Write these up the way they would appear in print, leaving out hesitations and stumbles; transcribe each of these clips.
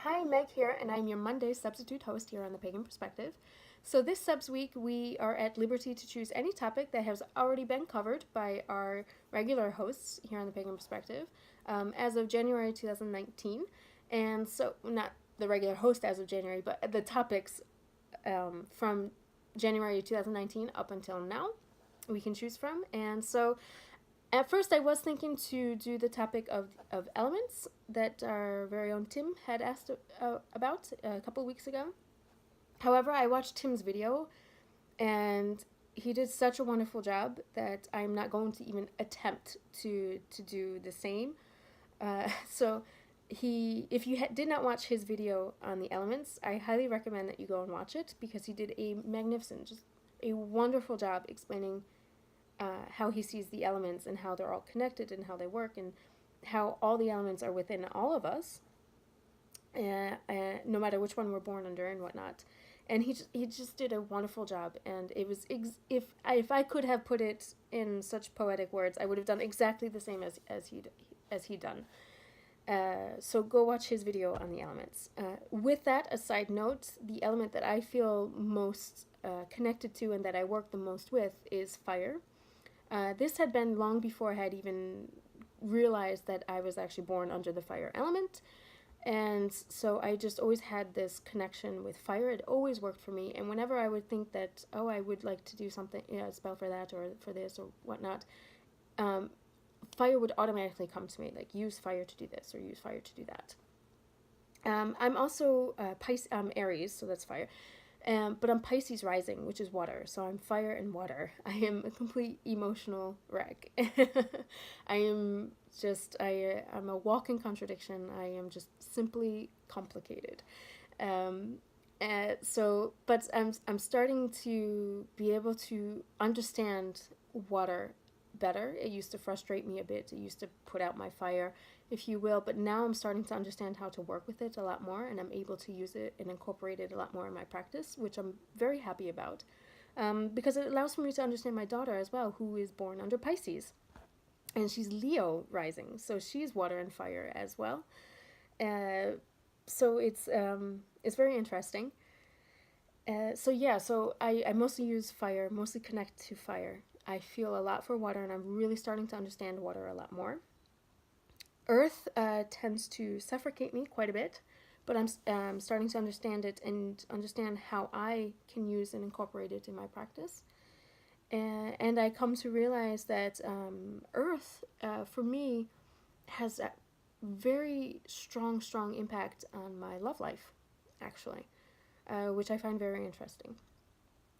Hi, Meg here, and I'm your Monday substitute host here on the Pagan Perspective. So this subs week, we are at liberty to choose any topic that has already been covered by our regular hosts here on the Pagan Perspective as of January 2019. And so, not the regular host as of January, but the topics from January 2019 up until now we can choose from. And so at first, I was thinking to do the topic of elements that our very own Tim had asked about a couple weeks ago. However, I watched Tim's video, and he did such a wonderful job that I'm not going to even attempt to do the same. So if you did not watch his video on the elements, I highly recommend that you go and watch it, because he did a magnificent, just a wonderful job explaining how he sees the elements and how they're all connected and how they work and how all the elements are within all of us, no matter which one we're born under and whatnot. And he just did a wonderful job, and it was if I could have put it in such poetic words, I would have done exactly the same as he done. So go watch his video on the elements. With that, a side note, the element that I feel most connected to and that I work the most with is fire. This had been long before I had even realized that I was actually born under the fire element. And so I just always had this connection with fire. It always worked for me. And whenever I would think that, oh, I would like to do something, a spell for that or for this or whatnot, fire would automatically come to me, like use fire to do this or use fire to do that. I'm also Aries, so that's fire. But I'm Pisces rising, which is water, so I'm fire and water. I am a complete emotional wreck. I'm a walking contradiction. I am just simply complicated. But I'm starting to be able to understand water better. It used to frustrate me a bit. It used to put out my fire, if you will, but now I'm starting to understand how to work with it a lot more, and I'm able to use it and incorporate it a lot more in my practice, which I'm very happy about, because it allows for me to understand my daughter as well, who is born under Pisces, and she's Leo rising, so she's water and fire as well. So it's very interesting. So I mostly use fire, mostly connect to fire. I feel a lot for water, and I'm really starting to understand water a lot more. Earth tends to suffocate me quite a bit, but I'm starting to understand it and understand how I can use and incorporate it in my practice. And I come to realize that Earth, for me, has a very strong impact on my love life, actually, which I find very interesting.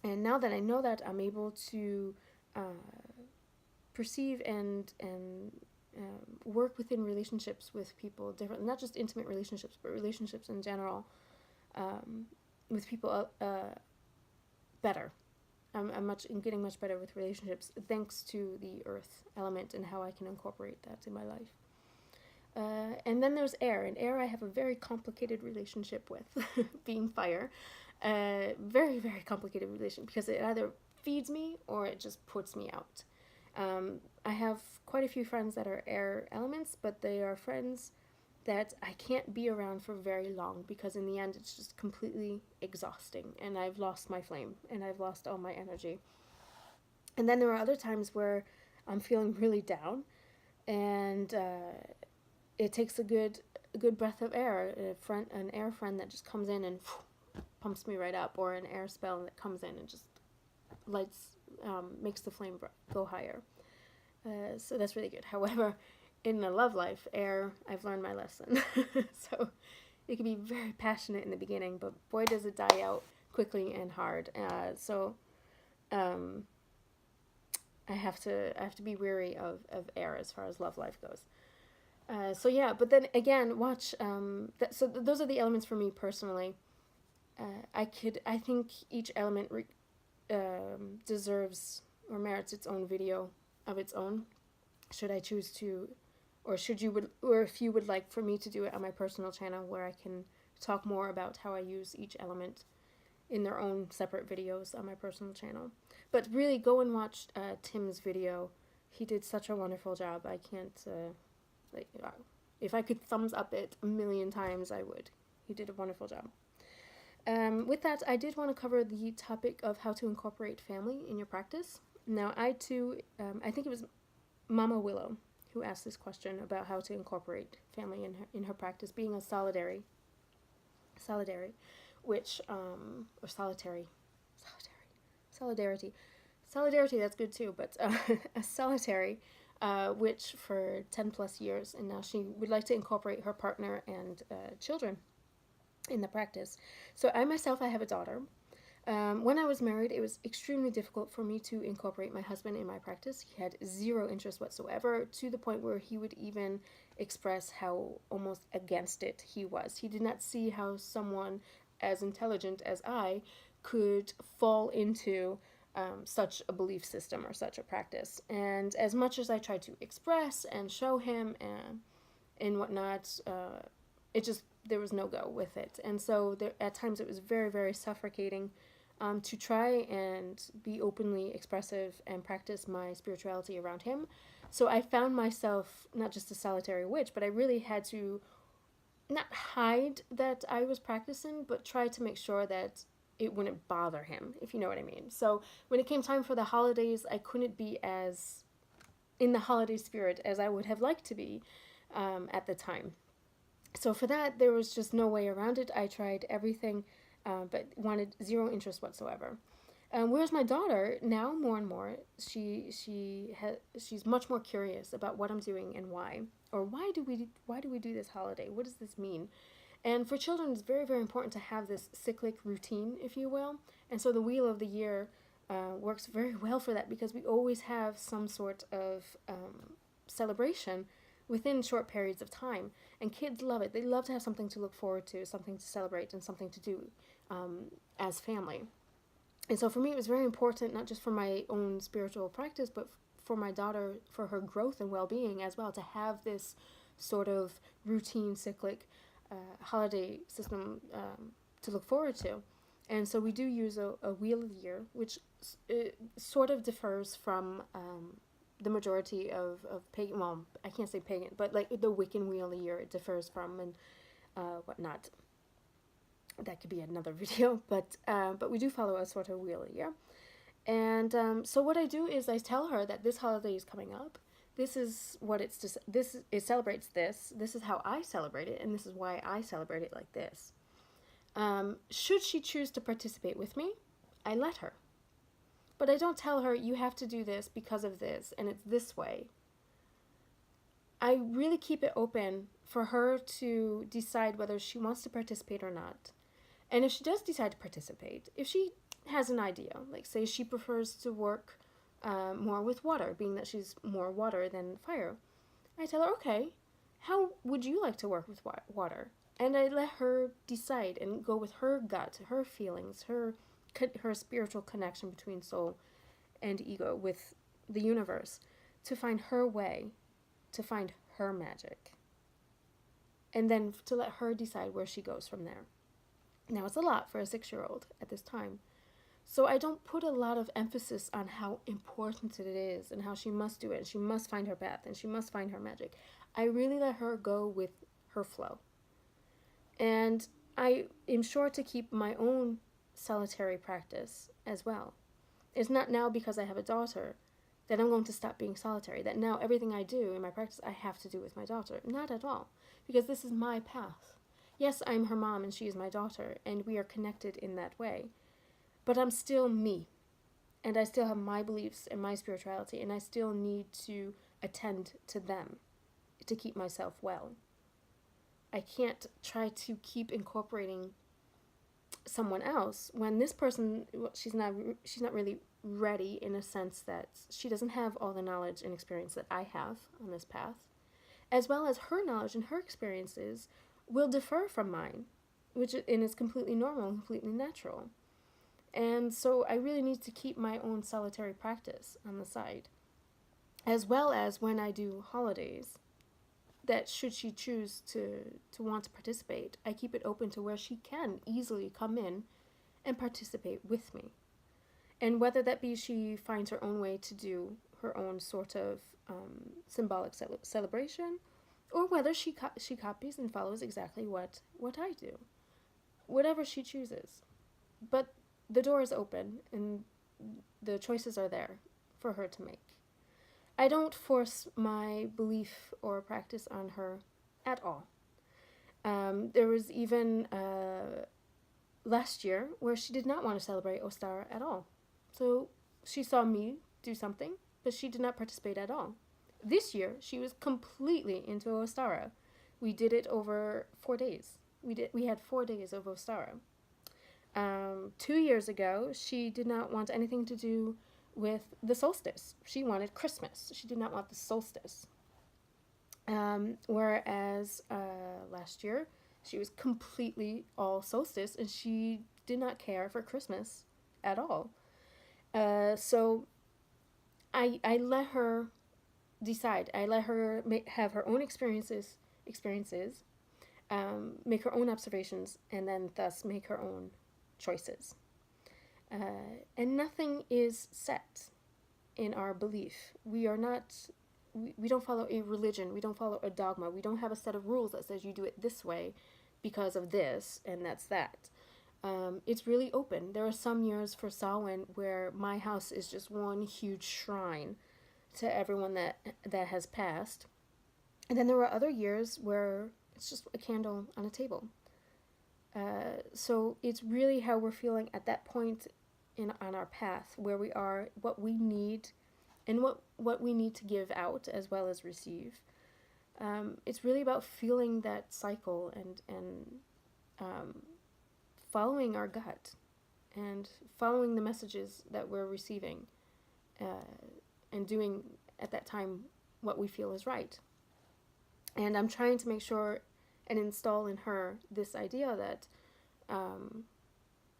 And now that I know that, I'm able to perceive and work within relationships with people different, not just intimate relationships, but relationships in general, with people better. I'm getting much better with relationships thanks to the earth element and how I can incorporate that in my life. And then there's air. And air I have a very complicated relationship with, being fire. Very, very complicated relation, because it either feeds me or it just puts me out. I have quite a few friends that are air elements, but they are friends that I can't be around for very long, because in the end it's just completely exhausting, and I've lost my flame and I've lost all my energy. And then there are other times where I'm feeling really down, and it takes a good breath of air, an air friend that just comes in and pumps me right up, or an air spell that comes in and just makes the flame go higher. So that's really good. However, in the love life, air, I've learned my lesson. So it can be very passionate in the beginning, but boy, does it die out quickly and hard. I have to be wary of air as far as love life goes. But then again, watch. Those are the elements for me personally. I think each element deserves or merits its own video of its own, should I choose to, or if you would like for me to do it on my personal channel, where I can talk more about how I use each element in their own separate videos on my personal channel. But really, go and watch Tim's video. He did such a wonderful job. I can't, if I could thumbs up it a million times, I would. He did a wonderful job. With that, I did want to cover the topic of how to incorporate family in your practice. Now, I too, I think it was Mama Willow who asked this question about how to incorporate family in her practice, being a solidary, which or solidarity. Solidarity, that's good too, but a solitary, which for 10 plus years, and now she would like to incorporate her partner and children in the practice. So I have a daughter. When I was married, it was extremely difficult for me to incorporate my husband in my practice. He had zero interest whatsoever, to the point where he would even express how almost against it he was. He did not see how someone as intelligent as I could fall into such a belief system or such a practice. And as much as I tried to express and show him and whatnot, there was no go with it. And so at times it was very, very suffocating to try and be openly expressive and practice my spirituality around him. So I found myself not just a solitary witch, but I really had to not hide that I was practicing, but try to make sure that it wouldn't bother him, if you know what I mean. So when it came time for the holidays, I couldn't be as in the holiday spirit as I would have liked to be at the time. So for that, there was just no way around it. I tried everything, but wanted zero interest whatsoever. Whereas my daughter, now more and more, she's much more curious about what I'm doing and why, or why do we do this holiday? What does this mean? And for children, it's very, very important to have this cyclic routine, if you will. And so the wheel of the year works very well for that, because we always have some sort of celebration within short periods of time. And kids love it. They love to have something to look forward to, something to celebrate, and something to do as family. And so for me, it was very important, not just for my own spiritual practice, but for my daughter, for her growth and well-being as well, to have this sort of routine, cyclic holiday system to look forward to. And so we do use a wheel of the year, which sort of differs from the majority of pagan, well, I can't say pagan, but like the Wiccan wheel of the year, it differs from, and whatnot. That could be another video, but we do follow a sort of wheel of the year. And so what I do is I tell her that this holiday is coming up. This is what it celebrates this. This is how I celebrate it, and this is why I celebrate it like this. Should she choose to participate with me, I let her. But I don't tell her, you have to do this because of this, and it's this way. I really keep it open for her to decide whether she wants to participate or not. And if she does decide to participate, if she has an idea, like say she prefers to work more with water, being that she's more water than fire, I tell her, okay, how would you like to work with water? And I let her decide and go with her gut, her feelings, her spiritual connection between soul and ego with the universe, to find her way, to find her magic. And then to let her decide where she goes from there. Now, it's a lot for a 6-year-old at this time. So I don't put a lot of emphasis on how important it is and how she must do it, and she must find her path, and she must find her magic. I really let her go with her flow. And I am sure to keep my own solitary practice as well. It's not now because I have a daughter that I'm going to stop being solitary, that now everything I do in my practice I have to do with my daughter. Not at all, because this is my path. Yes, I'm her mom and she is my daughter, and we are connected in that way. But I'm still me, and I still have my beliefs and my spirituality, and I still need to attend to them to keep myself well. I can't try to keep incorporating someone else when this person, she's not really ready, in a sense that she doesn't have all the knowledge and experience that I have on this path, as well as her knowledge and her experiences will differ from mine, which is completely normal and completely natural. And so I really need to keep my own solitary practice on the side, as well as when I do holidays, that should she choose to want to participate, I keep it open to where she can easily come in and participate with me. And whether that be she finds her own way to do her own sort of symbolic celebration, or whether she copies and follows exactly what I do. whatever she chooses. But the door is open and the choices are there for her to make. I don't force my belief or practice on her at all. There was even last year where she did not want to celebrate Ostara at all. So she saw me do something, but she did not participate at all. This year, she was completely into Ostara. We did it over 4 days. We had 4 days of Ostara. 2 years ago, she did not want anything to do with the solstice. She wanted Christmas. She did not want the solstice. Whereas last year, she was completely all solstice and she did not care for Christmas at all. So I let her decide. I let her have her own experiences, make her own observations, and then thus make her own choices. And nothing is set in our belief. We are not, we don't follow a religion. We don't follow a dogma. We don't have a set of rules that says you do it this way because of this, and that's that. It's really open. There are some years for Samhain where my house is just one huge shrine to everyone that has passed. And then there were other years where it's just a candle on a table. So it's really how we're feeling at that point on our path, where we are, what we need, and what we need to give out as well as receive. It's really about feeling that cycle and following our gut and following the messages that we're receiving, and doing at that time what we feel is right. And I'm trying to make sure and install in her this idea that,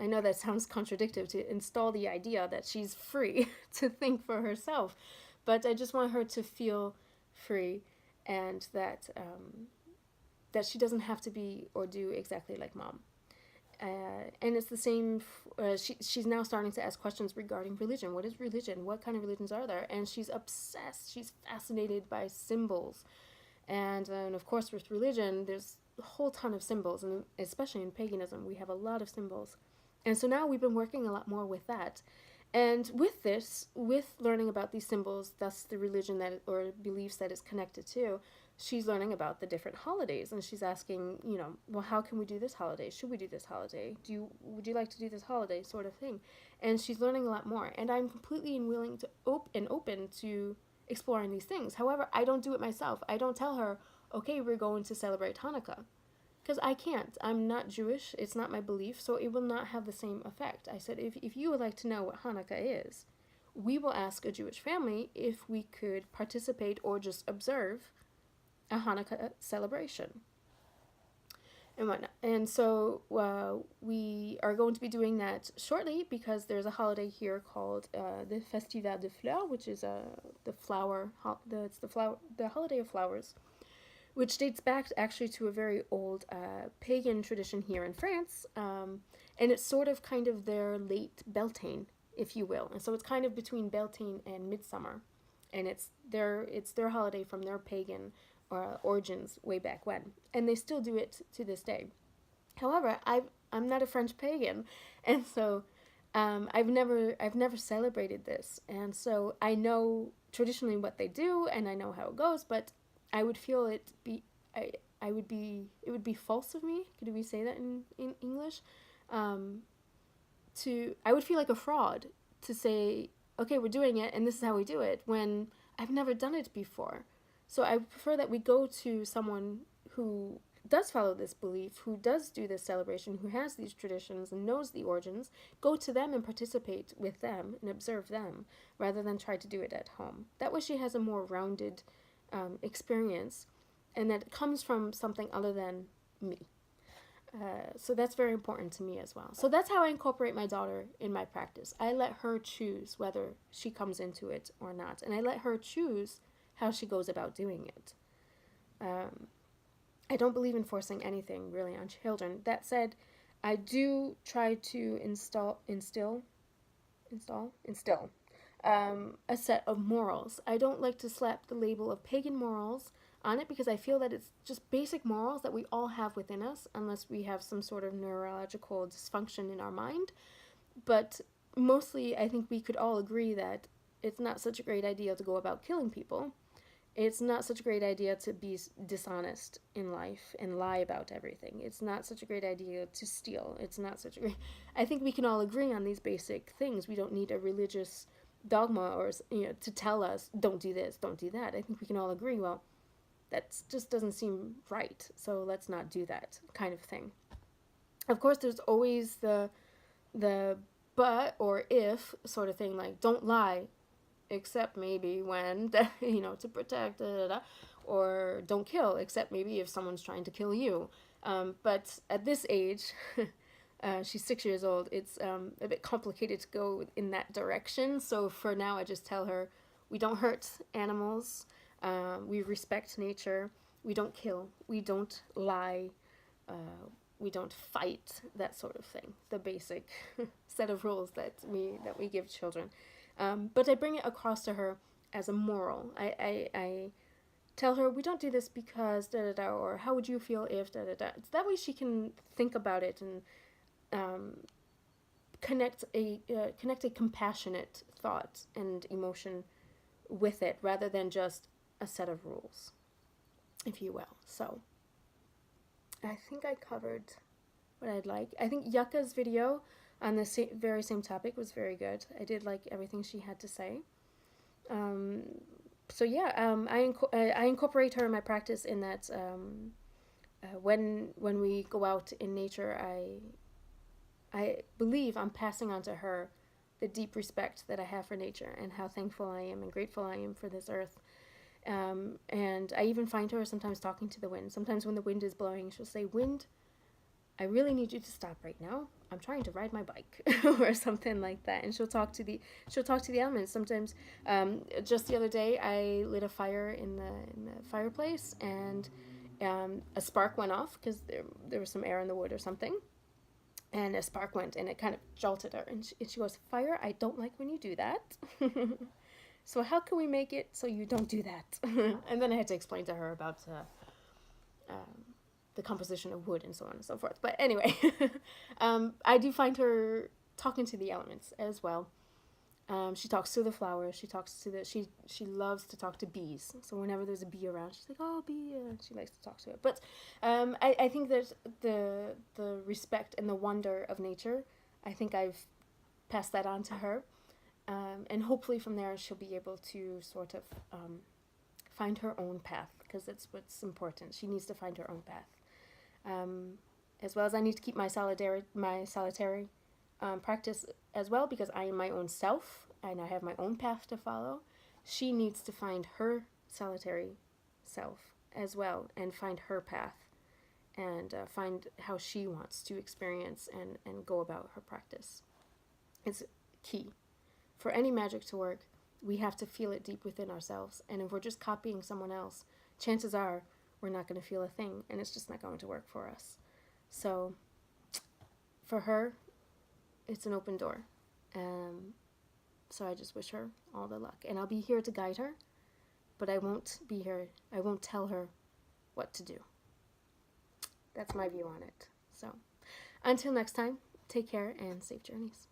I know that sounds contradictory, to install the idea that she's free to think for herself, but I just want her to feel free, and that that she doesn't have to be or do exactly like mom. And it's the same, she's now starting to ask questions regarding religion. What is religion? What kind of religions are there? And she's obsessed. She's fascinated by symbols. And of course, with religion, there's a whole ton of symbols, and especially in paganism, we have a lot of symbols. And so now we've been working a lot more with that. And with this, with learning about these symbols, thus the religion that, or beliefs that is connected to, she's learning about the different holidays, and she's asking, well, how can we do this holiday? Should we do this holiday? Would you like to do this holiday, sort of thing? And she's learning a lot more, and I'm completely willing to open to exploring these things. However, I don't do it myself. I don't tell her, okay, we're going to celebrate Hanukkah, because I can't. I'm not Jewish. It's not my belief, so it will not have the same effect. I said, if you would like to know what Hanukkah is, we will ask a Jewish family if we could participate or just observe a Hanukkah celebration and whatnot. And so we are going to be doing that shortly, because there's a holiday here called the Festival de Fleurs, which is the holiday of flowers, which dates back actually to a very old pagan tradition here in France, and it's sort of kind of their late Beltane, if you will. And so it's kind of between Beltane and Midsummer, and it's their holiday from their pagan origins way back when, and they still do it to this day. However, I'm not a French pagan, and so I've never celebrated this, and so I know traditionally what they do, and I know how it goes, but I would feel it would be false of me. Could we say that in English? I would feel like a fraud to say, okay, we're doing it, and this is how we do it, when I've never done it before. So I prefer that we go to someone who does follow this belief, who does do this celebration, who has these traditions and knows the origins, go to them and participate with them and observe them, rather than try to do it at home. That way she has a more rounded experience, and that comes from something other than me. So that's very important to me as well. So that's how I incorporate my daughter in my practice. I let her choose whether she comes into it or not, and I let her choose how she goes about doing it. I don't believe in forcing anything really on children. That said, I do try to instill a set of morals. I don't like to slap the label of pagan morals on it, because I feel that it's just basic morals that we all have within us, unless we have some sort of neurological dysfunction in our mind. But mostly, I think we could all agree that it's not such a great idea to go about killing people. It's not such a great idea to be dishonest in life and lie about everything. It's not such a great idea to steal. It's not such a great... I think we can all agree on these basic things. We don't need a religious dogma or, to tell us, don't do this, don't do that. I think we can all agree, well, that just doesn't seem right, so let's not do that kind of thing. Of course, there's always the but or if sort of thing, like don't lie, except maybe when, to protect, or don't kill, except maybe if someone's trying to kill you. But at this age, she's 6 years old, it's a bit complicated to go in that direction. So for now, I just tell her, we don't hurt animals, we respect nature, we don't kill, we don't lie, we don't fight, that sort of thing. The basic set of rules that we give children. But I bring it across to her as a moral. I tell her, we don't do this because da-da-da, or how would you feel if da-da-da. That way she can think about it and connect a compassionate thought and emotion with it, rather than just a set of rules, if you will. So I think I covered what I'd like. I think Yucca's video on the very same topic was very good. I did like everything she had to say. So yeah, I incorporate her in my practice in that when we go out in nature, I believe I'm passing on to her the deep respect that I have for nature and how thankful I am and grateful I am for this earth. And I even find her sometimes talking to the wind. Sometimes when the wind is blowing, she'll say, "Wind, I really need you to stop right now. I'm trying to ride my bike," or something like that. And she'll talk to the elements. Sometimes, just the other day, I lit a fire in the fireplace, and a spark went off because there was some air in the wood or something. And a spark went, and it kind of jolted her. And she goes, "Fire, I don't like when you do that." So how can we make it so you don't do that? And then I had to explain to her about the composition of wood and so on and so forth. But anyway, I do find her talking to the elements as well. She talks to the flowers. She talks to she loves to talk to bees. So whenever there's a bee around, she's like, "Oh, bee!" She likes to talk to it. But I think that the respect and the wonder of nature, I think I've passed that on to her. And hopefully from there she'll be able to sort of find her own path, because that's what's important. She needs to find her own path. As well as I need to keep my solitary practice as well, because I am my own self and I have my own path to follow. She needs to find her solitary self as well and find her path and find how she wants to experience and go about her practice. It's key. For any magic to work, we have to feel it deep within ourselves. And if we're just copying someone else, chances are we're not going to feel a thing, and it's just not going to work for us. So for her, it's an open door. So I just wish her all the luck. And I'll be here to guide her, but I won't tell her what to do. That's my view on it. So until next time, take care and safe journeys.